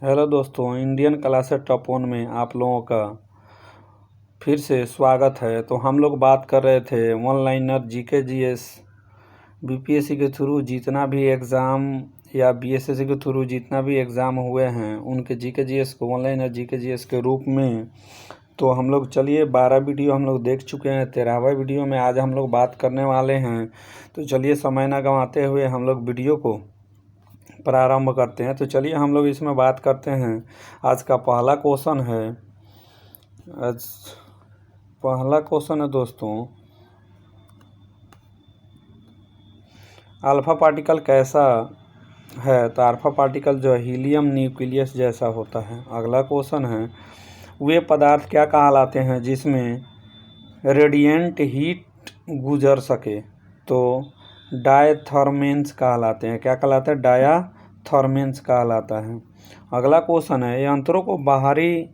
Hello दोस्तों, Indian classes top 1 में आप लोगों का फिर से स्वागत है। तो हम लोग बात कर रहे थे one liner GK GS BPSC के थ्रू जितना भी एग्ज़ाम या बीएसएससी के थ्रू जितना भी एग्ज़ाम हुए हैं उनके जीके जीएस को वन लाइनर जीके जीएस के रूप में। तो हम लोग चलिए 12 वीडियो हम लोग देख चुके हैं। 13वां वीडियो में आज हम लोग बात करने वाले हैं। तो चलिए समय ना गंवाते हुए हम लोग वीडियो को प्रारंभ करते हैं। तो चलिए हम लोग इसमें बात करते हैं। आज का पहला क्वेश्चन है। आज पहला क्वेश्चन है दोस्तों, अल्फा पार्टिकल कैसा है? तो अल्फा पार्टिकल जो है हीलियम न्यूक्लियस जैसा होता है। अगला क्वेश्चन है, वे पदार्थ क्या कहलाते हैं जिसमें रेडिएंट हीट गुजर सके? तो डायथर्मेंस कहलाते हैं। क्या कहलाते हैं? डायथर्मेंस कहलाता है। अगला क्वेश्चन है, यंत्रों को बाहरी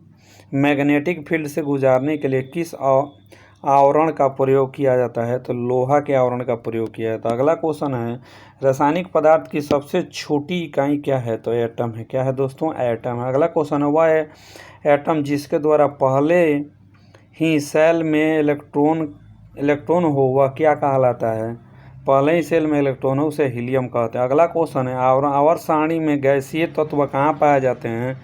मैग्नेटिक फील्ड से गुजारने के लिए किस आवरण का प्रयोग किया जाता है? तो लोहा के आवरण का प्रयोग किया जाता है। अगला क्वेश्चन है, रासायनिक पदार्थ की सबसे छोटी इकाई क्या है? तो एटम है। क्या है दोस्तों? एटम है। अगला क्वेश्चन है, वह एटम जिसके द्वारा पहले ही सेल में इलेक्ट्रॉन हो वह क्या कहलाता है? पहले ही सेल में इलेक्ट्रॉन हो उसे हीलियम कहते हैं। अगला क्वेश्चन है, आवर्त सारणी में गैसीय तत्व कहाँ पाए जाते हैं?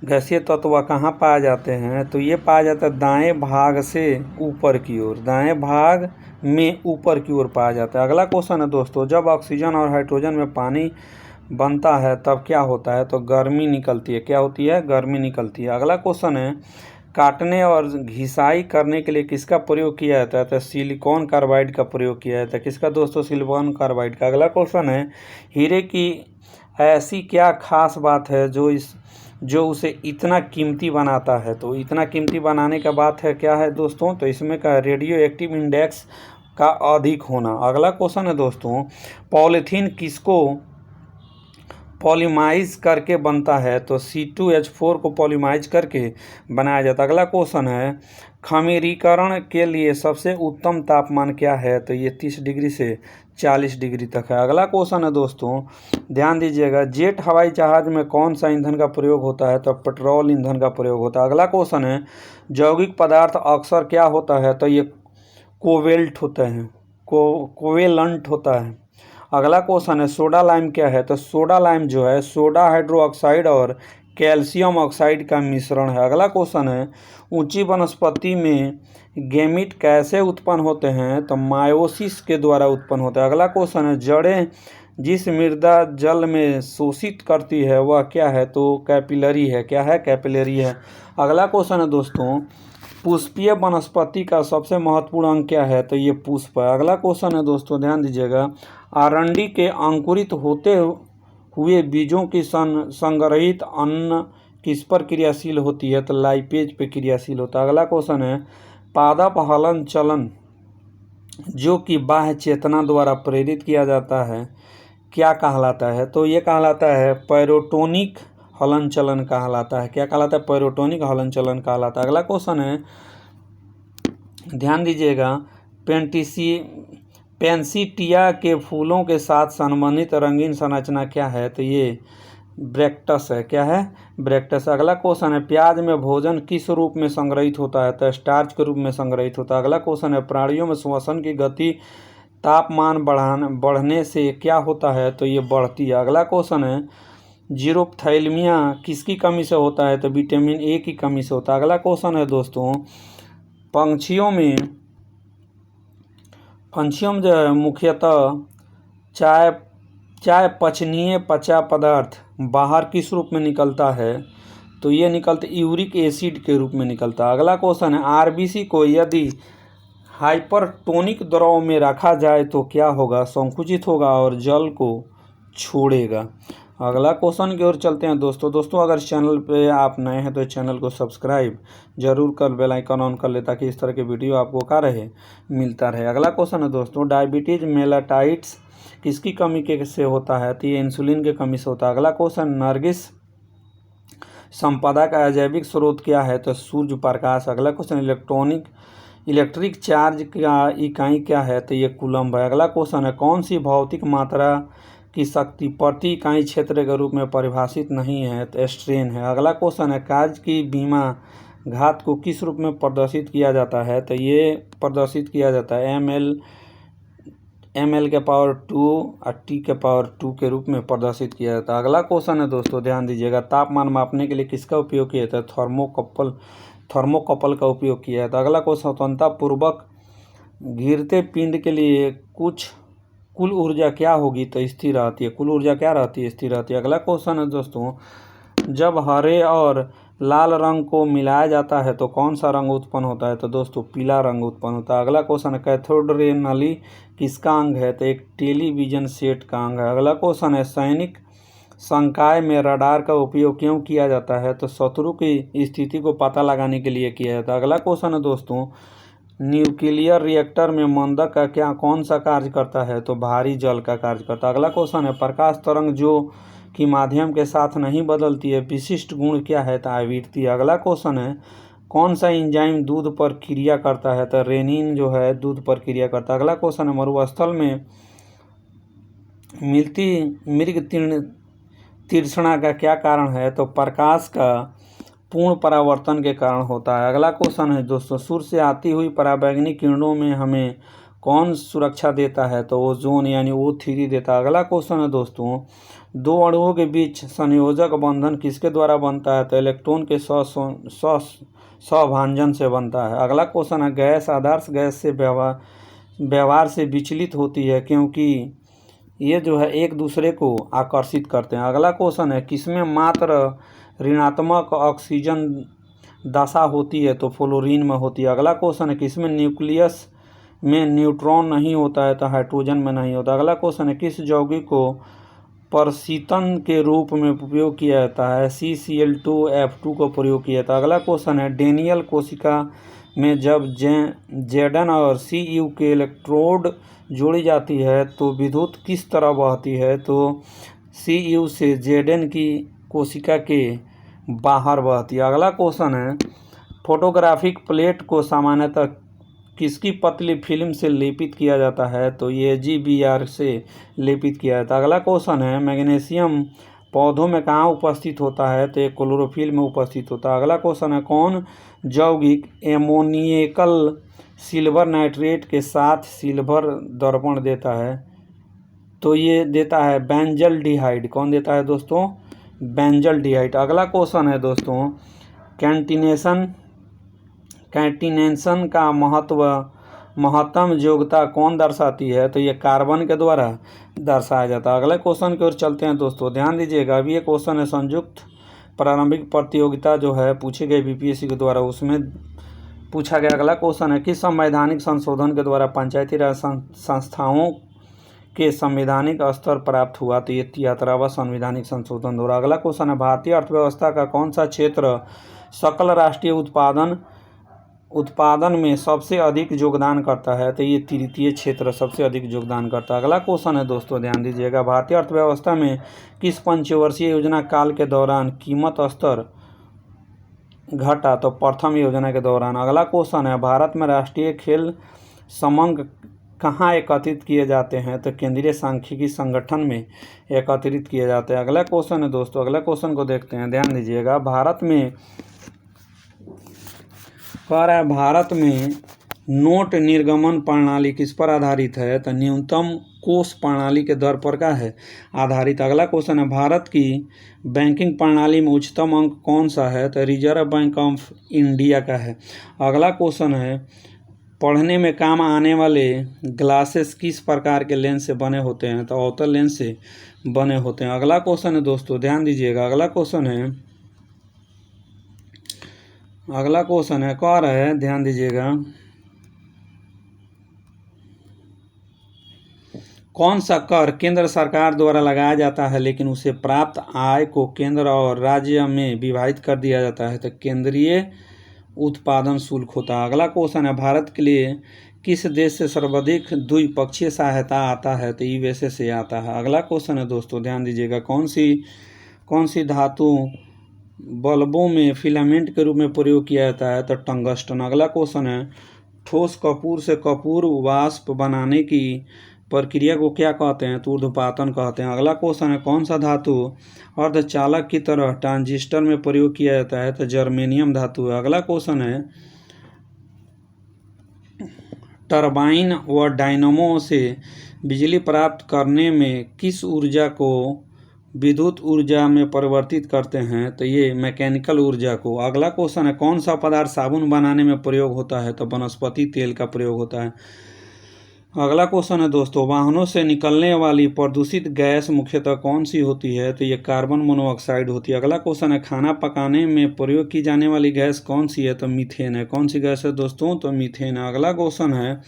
गैसीय तत्व कहाँ पाए जाते हैं? तो ये पाया जाता है दाएं भाग से ऊपर की ओर, दाएं भाग में ऊपर की ओर पाया जाता है। अगला क्वेश्चन है दोस्तों, जब ऑक्सीजन और हाइड्रोजन में पानी बनता है तब क्या होता है? तो गर्मी निकलती है। क्या होती है? गर्मी निकलती है। अगला क्वेश्चन है, काटने और घिसाई करने के लिए किसका प्रयोग किया जाता है? तो सिलिकॉन कार्बाइड का प्रयोग किया जाता है। किसका दोस्तों? सिलिकॉन कार्बाइड का। अगला क्वेश्चन है, हीरे की ऐसी क्या खास बात है जो उसे इतना कीमती बनाता है? तो इतना कीमती बनाने का बात है क्या है दोस्तों? तो इसमें का रेडियो एक्टिव इंडेक्स का अधिक होना। अगला क्वेश्चन है दोस्तों, पॉलीथीन किसको पॉलीमाइज करके बनता है? तो C2H4 को पॉलीमाइज करके बनाया जाता है। अगला क्वेश्चन है, खमीरीकरण के लिए सबसे उत्तम तापमान क्या है? तो ये 30 डिग्री से 40 डिग्री तक है। अगला क्वेश्चन है दोस्तों, ध्यान दीजिएगा, जेट हवाई जहाज में कौन सा ईंधन का प्रयोग होता है? तो पेट्रोल ईंधन का प्रयोग होता है। अगला क्वेश्चन है, यौगिक पदार्थ अक्सर क्या होता है? तो ये कोवेल्ट होते हैं, कोवेलंट होता है। अगला क्वेश्चन है, सोडा लाइम क्या है? तो सोडा लाइम जो है सोडा हाइड्रोक्साइड और कैल्शियम ऑक्साइड का मिश्रण है। अगला क्वेश्चन है, ऊंची वनस्पति में गैमीट कैसे उत्पन्न होते हैं? तो मायोसिस के द्वारा उत्पन्न होते हैं। अगला क्वेश्चन है, जड़ें जिस मृदा जल में शोषित करती है वह क्या है? तो कैपिलरी है। क्या है? कैपिलरी है। अगला क्वेश्चन है दोस्तों, पुष्पीय वनस्पति का सबसे महत्वपूर्ण अंग क्या है? तो ये पुष्प है। अगला क्वेश्चन है दोस्तों, ध्यान दीजिएगा, आरंडी के अंकुरित होते हुए बीजों की संग्रहित अन्न किस पर क्रियाशील होती है? तो लाइपेज पे क्रियाशील होता है। अगला क्वेश्चन है, पादप हलन चलन जो कि बाह्य चेतना द्वारा प्रेरित किया जाता है क्या कहलाता है? तो ये कहलाता है पैरोटोनिक हलन चलन कहलाता है। क्या कहलाता है? पैरोटोनिक हलन चलन कहलाता है। अगला क्वेश्चन है, ध्यान दीजिएगा, पेंसिटिया के फूलों के साथ संबंधित रंगीन संरचना क्या है? तो ये ब्रैक्टस है। क्या है? ब्रैक्टस। अगला क्वेश्चन है, प्याज में भोजन किस रूप में संग्रहित होता है? तो स्टार्च के रूप में संग्रहित होता है। अगला क्वेश्चन है, प्राणियों में श्वसन की गति तापमान बढ़ने से क्या होता है? तो ये बढ़ती है। अगला क्वेश्चन है, जीरोप्थैल्मिया किसकी कमी से होता है? तो विटामिन ए की कमी से होता है। अगला क्वेश्चन है दोस्तों, पंछियों में जो है मुख्यतः चाय पचनीय पचा पदार्थ बाहर किस रूप में निकलता है? तो ये निकलता यूरिक एसिड के रूप में निकलता है। अगला क्वेश्चन है, आरबीसी को यदि हाइपरटोनिक द्रव में रखा जाए तो क्या होगा? संकुचित होगा और जल को छोड़ेगा। अगला क्वेश्चन की ओर चलते हैं दोस्तों अगर चैनल पे आप नए हैं तो चैनल को सब्सक्राइब जरूर कर बेल आइकन ऑन कर ले ताकि इस तरह के वीडियो आपको क्या रहे मिलता रहे। अगला क्वेश्चन है दोस्तों, डायबिटीज मेलाटाइट्स किसकी कमी के से होता है? तो ये इंसुलिन की कमी से होता है। अगला क्वेश्चन, नरगिस संपदा का अजैविक स्रोत क्या है? तो सूर्य प्रकाश। अगला क्वेश्चन, इलेक्ट्रिक चार्ज का इकाई क्या है? तो ये कूलम्ब है। अगला क्वेश्चन है, कौन सी भौतिक मात्रा की शक्ति प्रति इकाई क्षेत्र के रूप में परिभाषित नहीं है तो स्ट्रेन है। अगला क्वेश्चन है, कार्य की बीमा घात को किस रूप में प्रदर्शित किया जाता है तो ये प्रदर्शित किया जाता है ml के पावर 2 और t के पावर 2 के रूप में प्रदर्शित किया जाता है। अगला क्वेश्चन है दोस्तों, ध्यान दीजिएगा, तापमान मापने के लिए किसका उपयोग किया जाता है? थर्मोकपल का उपयोग किया जाता है। अगला क्वेश्चन, स्वतंत्रता पूर्वक गिरते पिंड के लिए कुल ऊर्जा क्या होगी तो स्थिर रहती है। कुल ऊर्जा क्या रहती है? स्थिर रहती है। अगला क्वेश्चन है दोस्तों, जब हरे और लाल रंग को मिलाया जाता है तो कौन सा रंग उत्पन्न होता है तो दोस्तों पीला रंग उत्पन्न होता है। अगला क्वेश्चन है, कैथोड रे नली किसका अंग है तो एक टेलीविजन सेट का अंग है। अगला क्वेश्चन है, सैनिक संकाय में रडार का उपयोग क्यों किया जाता है तो शत्रु की स्थिति को पता लगाने के लिए किया जाता है। अगला क्वेश्चन है दोस्तों, न्यूक्लियर रिएक्टर में मंदक का कौन सा कार्य करता है तो भारी जल का कार्य करता है। अगला क्वेश्चन है, प्रकाश तरंग जो कि माध्यम के साथ नहीं बदलती है, विशिष्ट गुण क्या है तो आवृत्ति। अगला क्वेश्चन है, कौन सा एंजाइम दूध पर क्रिया करता है तो रेनिन जो है दूध पर क्रिया करता है। अगला क्वेश्चन है, मरुस्थल में मिलती मृग तृष्णा का क्या कारण है तो प्रकाश का पूर्ण परावर्तन के कारण होता है। अगला क्वेश्चन है दोस्तों, सूर्य से आती हुई पराबैंगनी किरणों में हमें कौन सुरक्षा देता है तो ओजोन यानी O3 देता है। अगला क्वेश्चन है दोस्तों, दो अणुओं के बीच संयोजक बंधन किसके द्वारा बनता है तो इलेक्ट्रॉन के सहभांजन से बनता है। अगला क्वेश्चन है, गैस आदर्श गैस से व्यवहार से विचलित होती है क्योंकि ये जो है एक दूसरे को आकर्षित करते हैं। अगला क्वेश्चन है, किसमें मात्र ऋणात्मक ऑक्सीजन दशा होती है तो फ्लोरीन में होती है। अगला क्वेश्चन है, किसमें न्यूक्लियस में न्यूट्रॉन नहीं होता है तो हाइड्रोजन में नहीं होता। अगला क्वेश्चन है, किस यौगिक को प्रशीतन के रूप में उपयोग किया जाता है CCl2F2 को प्रयोग किया जाता है। अगला क्वेश्चन है, डेनियल कोशिका में जब Zn और Cu के इलेक्ट्रोड जोड़ी जाती है तो विद्युत किस तरह बहती है तो Cu से Zn की कोशिका के बाहर बहती है। अगला क्वेश्चन है, फोटोग्राफिक प्लेट को सामान्यतः किसकी पतली फिल्म से लेपित किया जाता है तो ये GBR से लेपित किया जाता है। अगला क्वेश्चन है, मैग्नीशियम पौधों में कहाँ उपस्थित होता है तो ये क्लोरोफिल में उपस्थित होता है। अगला क्वेश्चन है, कौन यौगिक एमोनियकल सिल्वर नाइट्रेट के साथ सिल्वर दर्पण देता है तो ये देता है बेंजल्डिहाइड। कौन देता है दोस्तों? बेंजल्डिहाइड। अगला क्वेश्चन है दोस्तों, कैटिनेशन का महत्तम योग्यता कौन दर्शाती है तो ये कार्बन के द्वारा दर्शाया जाता है। अगले क्वेश्चन की ओर चलते हैं दोस्तों, ध्यान दीजिएगा, अभी ये क्वेश्चन है, संयुक्त प्रारंभिक प्रतियोगिता जो है पूछी गई BPSC के द्वारा उसमें पूछा गया। अगला क्वेश्चन है, किस संवैधानिक संशोधन के द्वारा पंचायती राज संस्थाओं के संवैधानिक स्तर प्राप्त हुआ तो ये 73वां संवैधानिक संशोधन द्वारा। अगला क्वेश्चन है, भारतीय अर्थव्यवस्था का कौन सा क्षेत्र सकल राष्ट्रीय उत्पादन में सबसे अधिक योगदान करता है तो ये तृतीय क्षेत्र सबसे अधिक योगदान करता है। अगला क्वेश्चन है दोस्तों, ध्यान दीजिएगा, भारतीय अर्थव्यवस्था में किस पंचवर्षीय योजना काल के दौरान कीमत स्तर घटा तो प्रथम योजना के दौरान। अगला क्वेश्चन है, भारत में राष्ट्रीय खेल समंग कहाँ एकत्रित किए जाते हैं तो केंद्रीय सांख्यिकी संगठन में एकत्रित किए जाते हैं। अगला क्वेश्चन है दोस्तों, अगला क्वेश्चन को देखते हैं, ध्यान दीजिएगा, भारत में नोट निर्गमन प्रणाली किस पर आधारित है तो न्यूनतम कोष प्रणाली के दर पर का है आधारित। अगला क्वेश्चन है, भारत की बैंकिंग प्रणाली में उच्चतम अंक कौन सा है तो रिजर्व बैंक ऑफ इंडिया का है। अगला क्वेश्चन है, पढ़ने में काम आने वाले ग्लासेस किस प्रकार के लेंस से बने होते हैं तो अवतल लेंस से बने होते हैं। अगला क्वेश्चन है दोस्तों, ध्यान दीजिएगा, अगला क्वेश्चन है कह रहा है, ध्यान दीजिएगा, कौन सा कर केंद्र सरकार द्वारा लगाया जाता है लेकिन उसे प्राप्त आय को केंद्र और राज्य में विभाजित कर दिया जाता है तो केंद्रीय उत्पादन शुल्क होता है। अगला क्वेश्चन है, भारत के लिए किस देश से सर्वाधिक द्विपक्षीय सहायता आता है तो USA से आता है। अगला क्वेश्चन है दोस्तों, ध्यान दीजिएगा, कौन सी धातु बल्बों में फिलामेंट के रूप में प्रयोग किया जाता है तो टंगस्टन। अगला क्वेश्चन है, ठोस कपूर से कपूर वाष्प बनाने की प्रक्रिया को क्या कहते हैं? तो ऊर्ध्वपातन कहते हैं। अगला क्वेश्चन है, कौन सा धातु अर्धचालक की तरह ट्रांजिस्टर में प्रयोग किया जाता है? तो जर्मेनियम धातु है। अगला क्वेश्चन है, टरबाइन व डायनामो से बिजली प्राप्त करने में किस ऊर्जा को विद्युत ऊर्जा में परिवर्तित करते हैं? तो ये मैकेनिकल ऊर्जा को। अगला क्वेश्चन है, कौन सा पदार्थ साबुन बनाने में प्रयोग होता है? तो वनस्पति तेल का प्रयोग होता है। अगला क्वेश्चन है दोस्तों, वाहनों से निकलने वाली प्रदूषित गैस मुख्यतः कौन सी होती है? तो ये कार्बन मोनोऑक्साइड होती है। अगला क्वेश्चन है, खाना पकाने में प्रयोग की जाने वाली गैस कौन सी है? तो मीथेन है। कौन सी गैस है दोस्तों? तो मीथेन है। अगला क्वेश्चन है,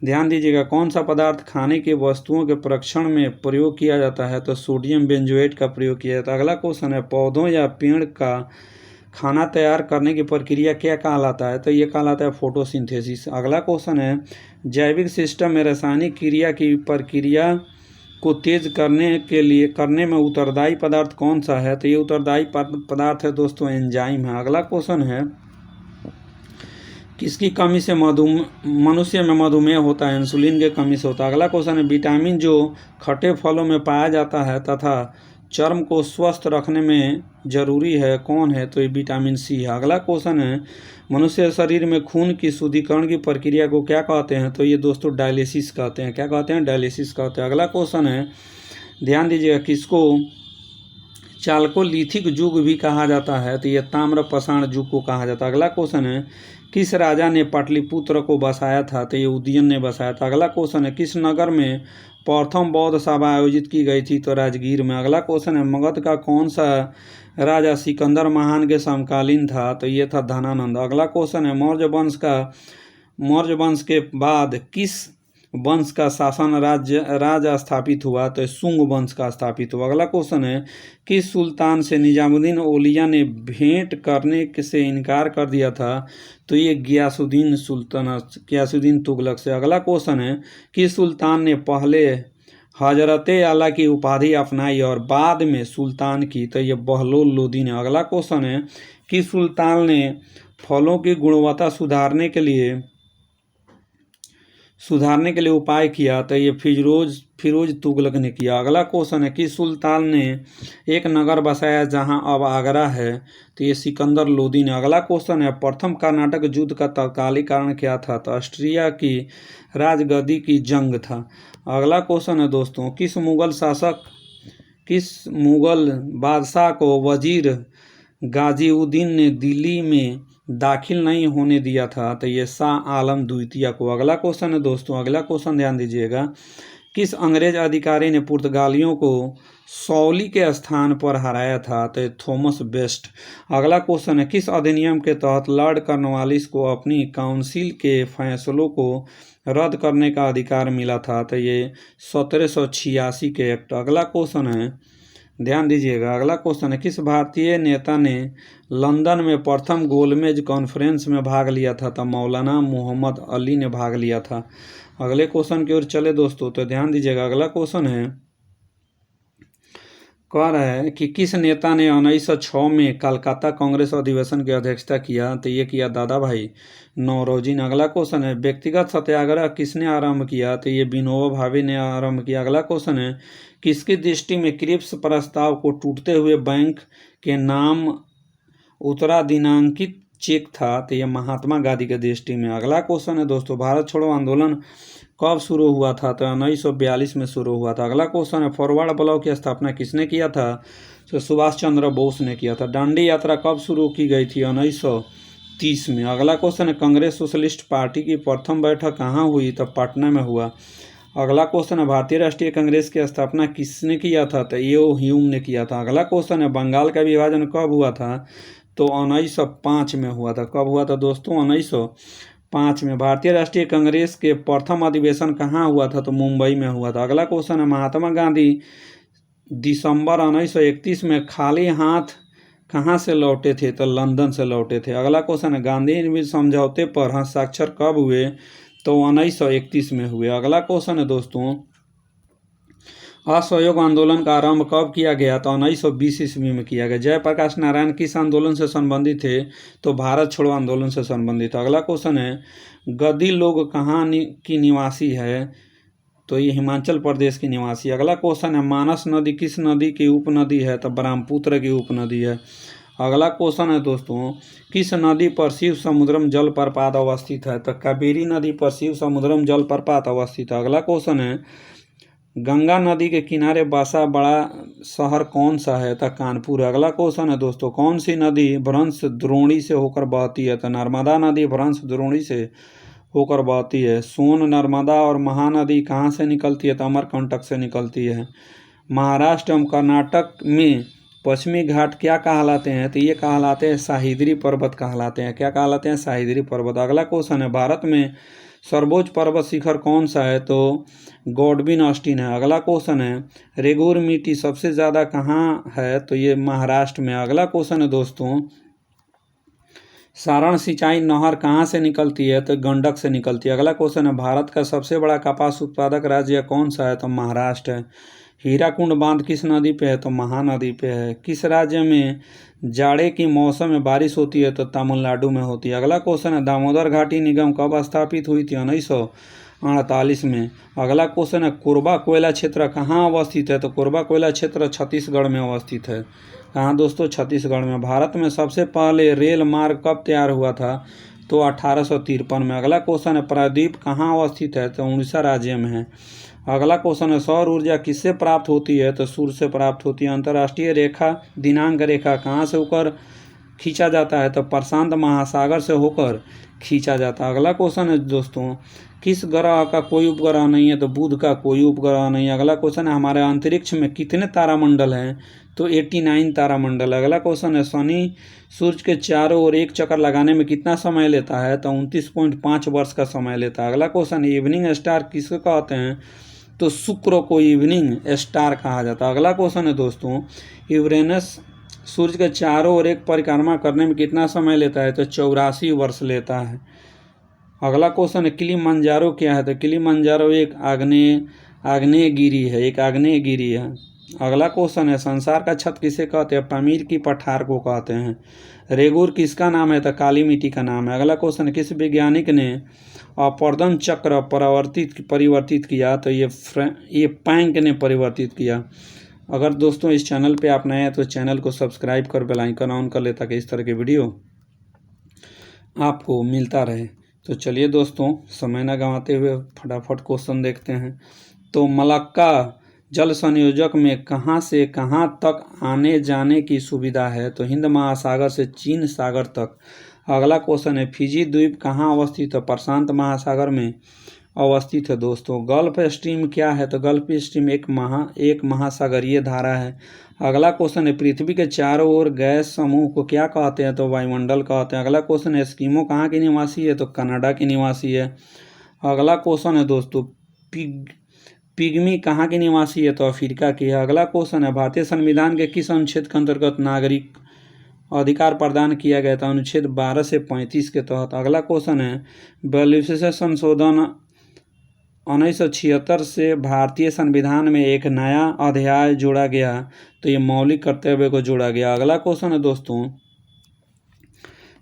ध्यान दीजिएगा, कौन सा पदार्थ खाने की वस्तुओं के परीक्षण में प्रयोग किया जाता है? तो सोडियम बेंजोएट का प्रयोग किया जाता है। अगला क्वेश्चन है, पौधों या पेड़ का खाना तैयार करने की प्रक्रिया क्या कहलाता है? तो ये कहलाता है फोटोसिंथेसिस। अगला क्वेश्चन है, जैविक सिस्टम में रासायनिक क्रिया की प्रक्रिया को तेज करने में उत्तरदायी पदार्थ कौन सा है? तो ये उत्तरदायी पदार्थ है दोस्तों एंजाइम है। अगला क्वेश्चन है, किसकी कमी से मनुष्य में मधुमेह होता है? इंसुलिन के कमी से होता है। अगला क्वेश्चन है, विटामिन जो खट्टे फलों में पाया जाता है तथा चर्म को स्वस्थ रखने में जरूरी है, कौन है? तो ये विटामिन सी है। अगला क्वेश्चन है, मनुष्य शरीर में खून की शुद्धिकरण की प्रक्रिया को क्या कहते हैं? तो ये दोस्तों डायलिसिस कहते हैं। क्या कहते हैं? डायलिसिस कहते हैं। अगला क्वेश्चन है, ध्यान दीजिएगा, किसको चालकोलिथिक युग भी कहा जाता है? तो ये ताम्रपाषाण युग को कहा जाता है। अगला क्वेश्चन है, किस राजा ने पाटलिपुत्र को बसाया था? तो ये उदयन ने बसाया था। अगला क्वेश्चन है, किस नगर में प्रथम बौद्ध सभा आयोजित की गई थी? तो राजगीर में। अगला क्वेश्चन है, मगध का कौन सा राजा सिकंदर महान के समकालीन था? तो ये था धनानंद। अगला क्वेश्चन है, मौर्य वंश के बाद किस वंश का शासन राज स्थापित हुआ? तो शुंग वंश का स्थापित हुआ। अगला क्वेश्चन है, किस सुल्तान से निजामुद्दीन औलिया ने भेंट करने से इनकार कर दिया था? तो ये गियासुद्दीन तुगलक से। अगला क्वेश्चन है, किस सुल्तान ने पहले हजरते आला की उपाधि अपनाई और बाद में सुल्तान की? तो ये बहलोल लोदी ने। अगला क्वेश्चन है, किस सुल्तान ने फलों की गुणवत्ता सुधारने के लिए उपाय किया? तो ये फिरोज तुगलक ने किया। अगला क्वेश्चन है, किस सुल्तान ने एक नगर बसाया जहां अब आगरा है? तो ये सिकंदर लोदी ने। अगला क्वेश्चन है, प्रथम कर्नाटक युद्ध का तत्कालीन कारण क्या था? तो ऑस्ट्रिया की राजगद्दी की जंग था। अगला क्वेश्चन है दोस्तों, किस मुगल बादशाह को वजीर गाजीउद्दीन ने दिल्ली में दाखिल नहीं होने दिया था? तो ये शाह आलम द्वितीय को। अगला क्वेश्चन है दोस्तों, अगला क्वेश्चन ध्यान दीजिएगा, किस अंग्रेज अधिकारी ने पुर्तगालियों को सौली के स्थान पर हराया था? तो थॉमस बेस्ट। अगला क्वेश्चन है, किस अधिनियम के तहत लॉर्ड कॉर्नवालिस को अपनी काउंसिल के फैसलों को रद्द करने का अधिकार मिला था? तो ये 1786 के एक्ट। अगला क्वेश्चन है, ध्यान दीजिएगा, अगला क्वेश्चन है, किस भारतीय नेता ने लंदन में प्रथम गोलमेज कॉन्फ्रेंस में भाग लिया था? तो मौलाना मोहम्मद अली ने भाग लिया था। अगले क्वेश्चन की ओर चले दोस्तों, तो ध्यान दीजिएगा, अगला क्वेश्चन है, कह रहा है कि किस नेता ने 1906 में कलकत्ता कांग्रेस अधिवेशन की अध्यक्षता किया? तो ये किया दादा भाई नौरोजी ने। अगला क्वेश्चन है, व्यक्तिगत सत्याग्रह किसने आरंभ किया? तो ये विनोबा भावे ने आरंभ किया। अगला क्वेश्चन है, किसकी दृष्टि में क्रिप्स प्रस्ताव को टूटते हुए बैंक के नाम उत्तराधिनांकित चेक था? तो ये महात्मा गांधी के दृष्टि में। अगला क्वेश्चन है दोस्तों, भारत छोड़ो आंदोलन कब शुरू हुआ था? तो 1942 में शुरू हुआ था। अगला क्वेश्चन है, फॉरवर्ड ब्लॉक की स्थापना किसने किया था? तो सुभाष चंद्र बोस ने किया था। दांडी यात्रा कब शुरू की गई थी? 1930 में। अगला क्वेश्चन है, कांग्रेस सोशलिस्ट पार्टी की प्रथम बैठक कहाँ हुई? तो पटना में हुआ। अगला क्वेश्चन है, भारतीय राष्ट्रीय कांग्रेस की स्थापना किसने किया था? तो एओ ह्यूम ने किया था। अगला क्वेश्चन है, बंगाल का विभाजन कब हुआ था? तो 1905 में हुआ था। कब हुआ था दोस्तों? 1905 में। भारतीय राष्ट्रीय कांग्रेस के प्रथम अधिवेशन कहाँ हुआ था? तो मुंबई में हुआ था। अगला क्वेश्चन है, महात्मा गांधी दिसंबर 1931 में खाली हाथ कहाँ से लौटे थे? तो लंदन से लौटे थे। अगला क्वेश्चन है, गांधी समझौते पर हस्ताक्षर कब हुए? तो 1931 में हुए। अगला क्वेश्चन है दोस्तों, असहयोग आंदोलन का आरंभ कब किया गया? तो 1920 ईस्वी में किया गया। जयप्रकाश नारायण किस आंदोलन से संबंधित थे? तो भारत छोड़ो आंदोलन से संबंधित। अगला क्वेश्चन है, गद्दी लोग कहाँ की निवासी है? तो ये हिमाचल प्रदेश की निवासी। अगला क्वेश्चन है, मानस नदी किस नदी की उपनदी है? तो ब्रह्मपुत्र की उपनदी है। अगला क्वेश्चन है दोस्तों, किस नदी पर शिव समुद्रम जलप्रपात अवस्थित है? तो कावेरी नदी पर शिव समुद्रम जलप्रपात अवस्थित है। अगला क्वेश्चन है, गंगा नदी के किनारे बसा बड़ा शहर कौन सा है? तो कानपुर। अगला क्वेश्चन है दोस्तों, कौन सी नदी भ्रंश द्रोणी से होकर बहती है? तो नर्मदा नदी भ्रंश द्रोणी से होकर बहती है। सोन, नर्मदा और महानदी कहाँ से निकलती है? तो अमरकंटक से निकलती है। महाराष्ट्र एवं कर्नाटक में पश्चिमी घाट क्या कहलाते हैं? तो ये कहलाते हैं सह्याद्री पर्वत कहलाते हैं। क्या कहलाते हैं? सह्याद्री पर्वत। अगला क्वेश्चन है, भारत में सर्वोच्च पर्वत शिखर कौन सा है? तो गॉडविन ऑस्टिन है। अगला क्वेश्चन है, रेगुर मिट्टी सबसे ज़्यादा कहाँ है? तो ये महाराष्ट्र में। अगला क्वेश्चन है दोस्तों, सारण सिंचाई नहर कहाँ से निकलती है? तो गंडक से निकलती है। अगला क्वेश्चन है, भारत का सबसे बड़ा कपास उत्पादक राज्य कौन सा है? तो महाराष्ट्र है। हीराकुंड बांध किस नदी पे है? तो महानदी पे है। किस राज्य में जाड़े की मौसम में बारिश होती है? तो तमिलनाडु में होती है। अगला क्वेश्चन है, दामोदर घाटी निगम कब स्थापित हुई थी? 1948 में। अगला क्वेश्चन है, कोरबा कोयला क्षेत्र कहाँ अवस्थित है? तो कोरबा कोयला क्षेत्र छत्तीसगढ़ में अवस्थित है। कहाँ दोस्तों? छत्तीसगढ़ में। भारत में सबसे पहले रेल मार्ग कब तैयार हुआ था? तो 1853 में। अगला क्वेश्चन है, प्रायद्वीप कहाँ अवस्थित है? तो उड़ीसा राज्य में है। अगला क्वेश्चन है, सौर ऊर्जा किससे प्राप्त होती है? तो सूर्य से प्राप्त होती है। अंतर्राष्ट्रीय रेखा दिनांक रेखा कहाँ से होकर खींचा जाता है? तो प्रशांत महासागर से होकर खींचा जाता है। अगला क्वेश्चन है दोस्तों, किस ग्रह का कोई उपग्रह नहीं है? तो बुध का कोई उपग्रह नहीं है। अगला क्वेश्चन है, हमारे अंतरिक्ष में कितने तारामंडल हैं? तो 89 तारामंडल। अगला क्वेश्चन है, शनि सूर्य के चारों ओर एक चक्कर लगाने में कितना समय लेता है? तो 29.5 वर्ष का समय लेता है। अगला क्वेश्चन है, इवनिंग स्टार किसको कहते हैं? तो शुक्र को इवनिंग स्टार कहा जाता है। अगला क्वेश्चन है दोस्तों, यूरेनस सूर्य के चारों ओर एक परिक्रमा करने में कितना समय लेता है? तो 84 वर्ष लेता है। अगला क्वेश्चन है, किलिमंजारो क्या है? तो किलिमंजारो एक आग्नेयगिरी है, एक आग्नेयगिरी है। अगला क्वेश्चन है, संसार का छत किसे कहते हैं? पामीर की पठार को कहते हैं। रेगुर किसका नाम है? तो काली मिट्टी का नाम है। अगला क्वेश्चन है, किस वैज्ञानिक ने अपवर्तन चक्र परिवर्तित किया? तो ये प्लैंक ने परिवर्तित किया। अगर दोस्तों इस चैनल पे आप नए हैं तो चैनल को सब्सक्राइब कर बेल आइकन ऑन कर ले, ताकि इस तरह के वीडियो आपको मिलता रहे। तो चलिए दोस्तों, समय न गंवाते हुए फटाफट क्वेश्चन देखते हैं। तो मलक्का जल संयोजक में कहाँ से कहाँ तक आने जाने की सुविधा है? तो हिंद महासागर से चीन सागर तक। अगला क्वेश्चन है, फिजी द्वीप कहाँ अवस्थित है? प्रशांत महासागर में अवस्थित है दोस्तों। गल्फ स्ट्रीम क्या है? तो गल्फ स्ट्रीम एक महासागरीय धारा है। अगला क्वेश्चन है, पृथ्वी के चारों ओर गैस समूह को क्या कहते हैं? तो वायुमंडल कहते हैं। अगला क्वेश्चन है, एस्किमो कहाँ की निवासी है? तो कनाडा की निवासी है। अगला क्वेश्चन है दोस्तों, पिग्मी कहाँ की निवासी है? तो अफ्रीका की है। अगला क्वेश्चन है, भारतीय संविधान के किस अनुच्छेद के अंतर्गत नागरिक अधिकार प्रदान किया गया था? अनुच्छेद 12 से 35 के तहत। अगला क्वेश्चन है, 42वें संशोधन 1976 से भारतीय संविधान में एक नया अध्याय जोड़ा गया, तो ये मौलिक कर्तव्य को जोड़ा गया। अगला क्वेश्चन है दोस्तों,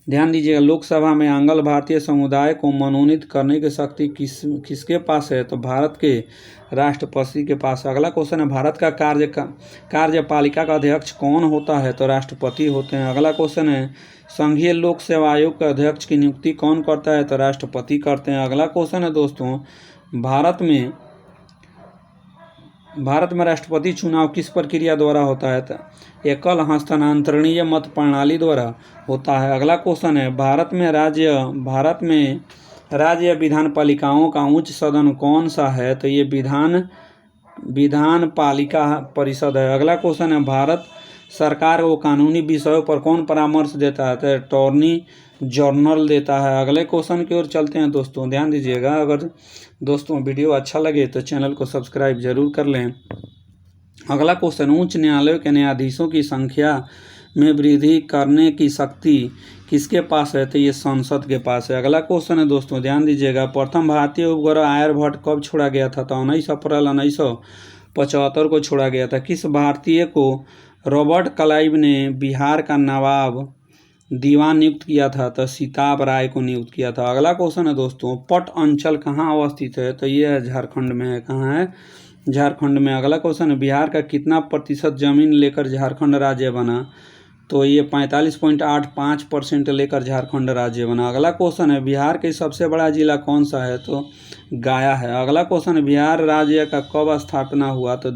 ध्यान दीजिएगा, लोकसभा में आंग्ल भारतीय समुदाय को मनोनीत करने की शक्ति किसके पास है? तो भारत के राष्ट्रपति के पास। अगला क्वेश्चन है, भारत का कार्यपालिका का अध्यक्ष कौन होता है? तो राष्ट्रपति होते हैं। अगला क्वेश्चन है, संघीय लोक सेवा आयोग के अध्यक्ष की नियुक्ति कौन करता है? तो राष्ट्रपति करते हैं। अगला क्वेश्चन है दोस्तों, भारत में राष्ट्रपति चुनाव किस प्रक्रिया द्वारा होता है? तो एकल हस्तांतरणीय मत प्रणाली द्वारा होता है। अगला क्वेश्चन है, भारत में राज्य विधान पालिकाओं का उच्च सदन कौन सा है? तो ये विधान पालिका परिषद है। अगला क्वेश्चन है, भारत सरकार को कानूनी विषयों पर कौन परामर्श देता है? तो अटॉर्नी जनरल देता है। अगले क्वेश्चन की ओर चलते हैं दोस्तों, ध्यान दीजिएगा। अगर दोस्तों वीडियो अच्छा लगे तो चैनल को सब्सक्राइब जरूर कर लें। अगला क्वेश्चन, उच्च न्यायालयों के न्यायाधीशों की संख्या में वृद्धि करने की शक्ति किसके पास है? तो ये संसद के पास है। अगला क्वेश्चन है दोस्तों, ध्यान दीजिएगा, प्रथम भारतीय उपग्रह आर्यभट्ट कब छोड़ा गया था? तो 19 अप्रैल 1975 को छोड़ा गया था। किस भारतीय को रॉबर्ट क्लाइव ने बिहार का नवाब दीवान नियुक्त किया था? तो सिताब राय को नियुक्त किया था। अगला क्वेश्चन है दोस्तों, पट अंचल कहाँ अवस्थित है? तो ये झारखंड में है। कहाँ है? झारखंड में। अगला क्वेश्चन है, बिहार का कितना प्रतिशत जमीन लेकर झारखंड राज्य बना? तो ये 45.85% लेकर झारखंड राज्य बना। अगला क्वेश्चन है, बिहार के सबसे बड़ा जिला कौन सा है? तो गया है। अगला क्वेश्चन है, बिहार राज्य का कब स्थापना हुआ? तो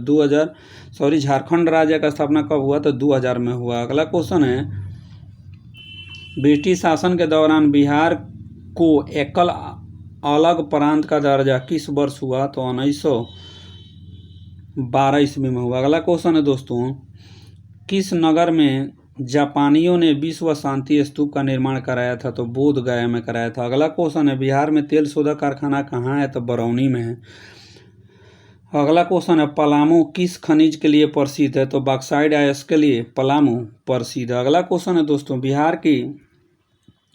झारखंड राज्य का स्थापना कब हुआ? तो 2000 में हुआ। अगला क्वेश्चन है, ब्रिटिश शासन के दौरान बिहार को एकल अलग प्रांत का दर्जा किस वर्ष हुआ? तो 1912 ईस्वी में हुआ। अगला क्वेश्चन है दोस्तों, किस नगर में जापानियों ने विश्व शांति स्तूप का निर्माण कराया था? तो बोध गया में कराया था। अगला क्वेश्चन है, बिहार में तेल शोधक कारखाना कहाँ है? तो बरौनी में है। अगला क्वेश्चन है, पलामू किस खनिज के लिए प्रसिद्ध है? तो बॉक्साइट अयस्क के लिए पलामू प्रसिद्ध है। अगला क्वेश्चन है दोस्तों,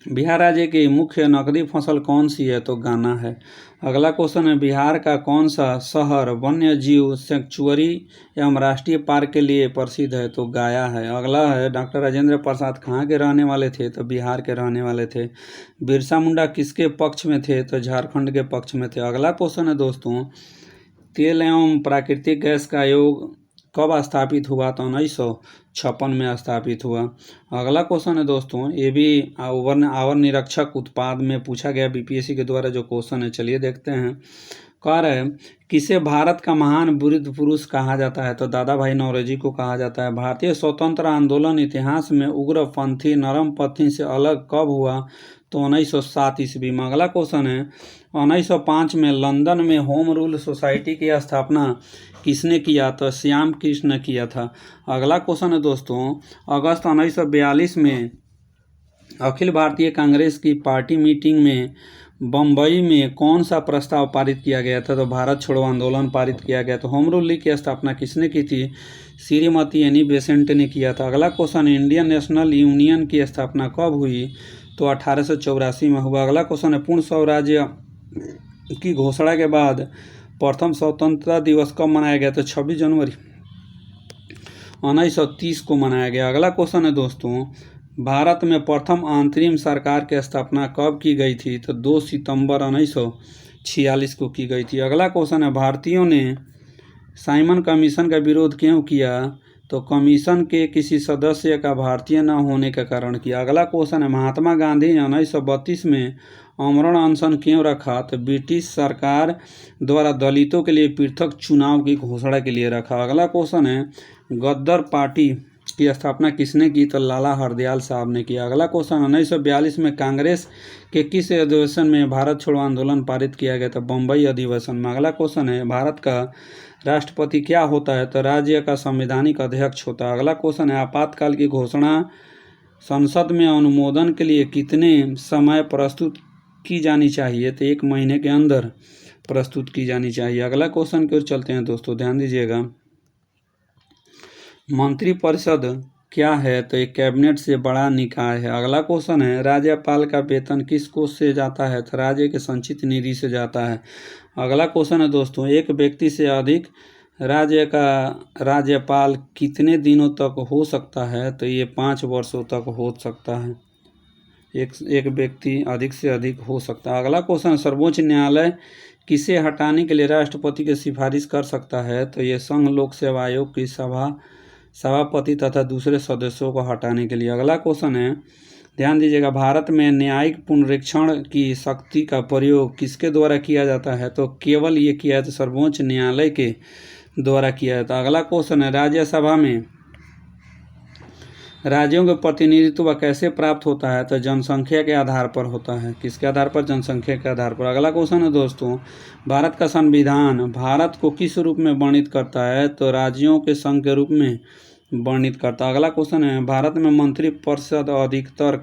बिहार राज्य की मुख्य नकदी फसल कौन सी है? तो गन्ना है। अगला क्वेश्चन है, बिहार का कौन सा शहर वन्य जीव सेंचुरी एवं राष्ट्रीय पार्क के लिए प्रसिद्ध है? तो गया है। अगला है, डॉक्टर राजेंद्र प्रसाद कहाँ के रहने वाले थे? तो बिहार के रहने वाले थे। बिरसा मुंडा किसके पक्ष में थे? तो झारखंड के पक्ष में थे। अगला क्वेश्चन है दोस्तों, तेल एवं प्राकृतिक गैस का आयोग कब स्थापित हुआ? तो 1956 में स्थापित हुआ। अगला क्वेश्चन है दोस्तों, ये भी आवर निरीक्षक उत्पाद में पूछा गया बीपीएससी के द्वारा जो क्वेश्चन है, चलिए देखते हैं। कह रहे हैं, किसे भारत का महान बुद्ध पुरुष कहा जाता है? तो दादा भाई नौरोजी को कहा जाता है। भारतीय स्वतंत्र आंदोलन इतिहास में उग्रपंथी नरमपंथी से अलग कब हुआ? तो 1907 ईस्वी में। अगला क्वेश्चन है, 1905 में लंदन में होम रूल सोसाइटी की स्थापना किसने किया? तो श्याम कृष्ण ने किया था। अगला क्वेश्चन है दोस्तों, अगस्त 1942 में अखिल भारतीय कांग्रेस की पार्टी मीटिंग में बम्बई में कौन सा प्रस्ताव पारित किया गया था? तो भारत छोड़ो आंदोलन पारित किया गया। तो होम रूल लीग की स्थापना किसने की थी? श्रीमती एनी बेसेंट ने किया था। अगला क्वेश्चन, इंडियन नेशनल यूनियन की स्थापना कब हुई? तो 1884 में हुआ। अगला क्वेश्चन है, पूर्ण स्वराज्य की घोषणा के बाद प्रथम स्वतंत्रता दिवस कब मनाया गया? तो 26 जनवरी 1930 को मनाया गया। अगला क्वेश्चन है दोस्तों, भारत में प्रथम अंतरिम सरकार की स्थापना कब की गई थी? तो 2 सितंबर 1946 को की गई थी। अगला क्वेश्चन है, भारतीयों ने साइमन कमीशन का विरोध क्यों किया? तो कमीशन के किसी सदस्य का भारतीय न होने के कारण किया। अगला क्वेश्चन है, महात्मा गांधी ने 1932 में आमरण अनशन क्यों रखा? तो ब्रिटिश सरकार द्वारा दलितों के लिए पृथक चुनाव की घोषणा के लिए रखा। अगला क्वेश्चन है, गद्दर पार्टी की स्थापना किसने की? तो लाला हरदयाल साहब ने किया। अगला क्वेश्चन, 1942 में कांग्रेस के किस अधिवेशन में भारत छोड़ो आंदोलन पारित किया गया? तो बम्बई अधिवेशन में। अगला क्वेश्चन है, भारत का राष्ट्रपति क्या होता है? तो राज्य का संवैधानिक अध्यक्ष होता है। अगला क्वेश्चन है, आपातकाल की घोषणा संसद में अनुमोदन के लिए कितने समय प्रस्तुत की जानी चाहिए? तो 1 महीने के अंदर प्रस्तुत की जानी चाहिए। अगला क्वेश्चन की ओर चलते हैं दोस्तों, ध्यान दीजिएगा। मंत्रिपरिषद क्या है? तो एक कैबिनेट से बड़ा निकाय है। अगला क्वेश्चन है, राज्यपाल का वेतन किस कोष से जाता है? तो राज्य के संचित निधि से जाता है। अगला क्वेश्चन है दोस्तों, एक व्यक्ति से अधिक राज्य का राज्यपाल कितने दिनों तक हो सकता है? तो ये 5 वर्षों तक हो सकता है। एक व्यक्ति अधिक से अधिक हो सकता है। अगला क्वेश्चन, सर्वोच्च न्यायालय किसे हटाने के लिए राष्ट्रपति की सिफारिश कर सकता है? तो ये संघ लोक सेवा आयोग की सभापति तथा दूसरे सदस्यों को हटाने के लिए। अगला क्वेश्चन है, ध्यान दीजिएगा, भारत में न्यायिक पुनरीक्षण की शक्ति का प्रयोग किसके द्वारा किया जाता है? तो केवल ये किया जाता है सर्वोच्च न्यायालय के द्वारा किया जाता है। अगला क्वेश्चन है, राज्यसभा में राज्यों के प्रतिनिधित्व कैसे प्राप्त होता है? तो जनसंख्या के आधार पर होता है। किसके आधार पर? जनसंख्या के आधार पर। अगला क्वेश्चन है दोस्तों, भारत का संविधान भारत को किस रूप में वर्णित करता है? तो राज्यों के संघ के रूप में वर्णित करता है। अगला क्वेश्चन है, भारत में मंत्रिपरिषद अधिकतर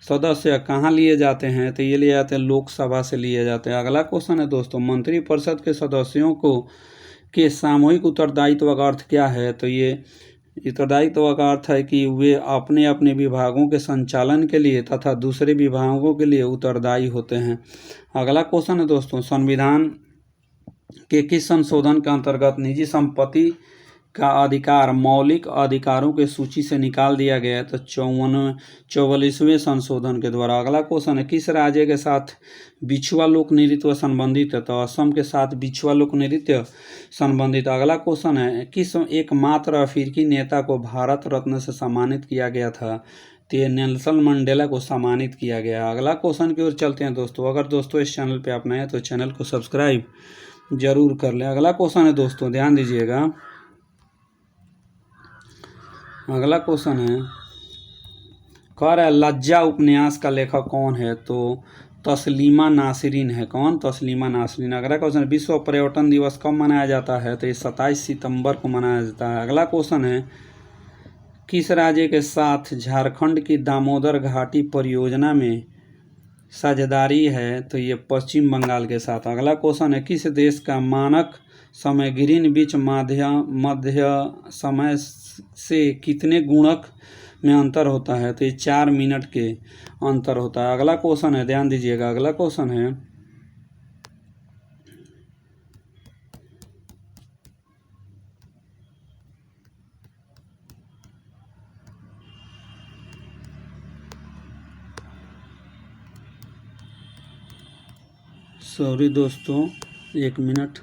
सदस्य कहाँ लिए जाते हैं? तो ये लिए जाते हैं लोकसभा से लिए जाते हैं। अगला क्वेश्चन है दोस्तों, मंत्रिपरिषद के सदस्यों को के सामूहिक उत्तरदायित्व का अर्थ क्या है? तो ये उत्तरदायित्व का अर्थ है कि वे अपने अपने विभागों के संचालन के लिए तथा दूसरे विभागों के लिए उत्तरदायी होते हैं। अगला क्वेश्चन है दोस्तों, संविधान के किस संशोधन के अंतर्गत निजी संपत्ति का अधिकार मौलिक अधिकारों के सूची से निकाल दिया गया है? तो 44वें संशोधन के द्वारा। अगला क्वेश्चन है, किस राज्य के साथ बिछुआ लोक नृत्य संबंधित है? तो असम के साथ बिछुआ लोक नृत्य संबंधित। अगला क्वेश्चन है, किस एकमात्र अफ्रीकी नेता को भारत रत्न से सम्मानित किया गया था? तो ये नेल्सन मंडेला को सम्मानित किया गया। अगला क्वेश्चन की ओर चलते हैं दोस्तों। अगर दोस्तों इस चैनल पे आप नए हैं तो चैनल को सब्सक्राइब जरूर कर लें। अगला क्वेश्चन है दोस्तों, ध्यान दीजिएगा। अगला क्वेश्चन है, कह रहा है लज्जा उपन्यास का लेखक कौन है? तो तस्लीमा नासरीन है। कौन? तस्लीमा नासरीन। अगला क्वेश्चन, विश्व पर्यटन दिवस कब मनाया जाता है? तो ये 27 सितंबर को मनाया जाता है। अगला क्वेश्चन है, किस राज्य के साथ झारखंड की दामोदर घाटी परियोजना में साझेदारी है? तो ये पश्चिम बंगाल के साथ। अगला क्वेश्चन है, किस देश का मानक समय ग्रीनविच मध्य समय से कितने गुणक में अंतर होता है? तो ये 4 मिनट के अंतर होता है। अगला क्वेश्चन है, ध्यान दीजिएगा। अगला क्वेश्चन है, सॉरी दोस्तों, 1 मिनट।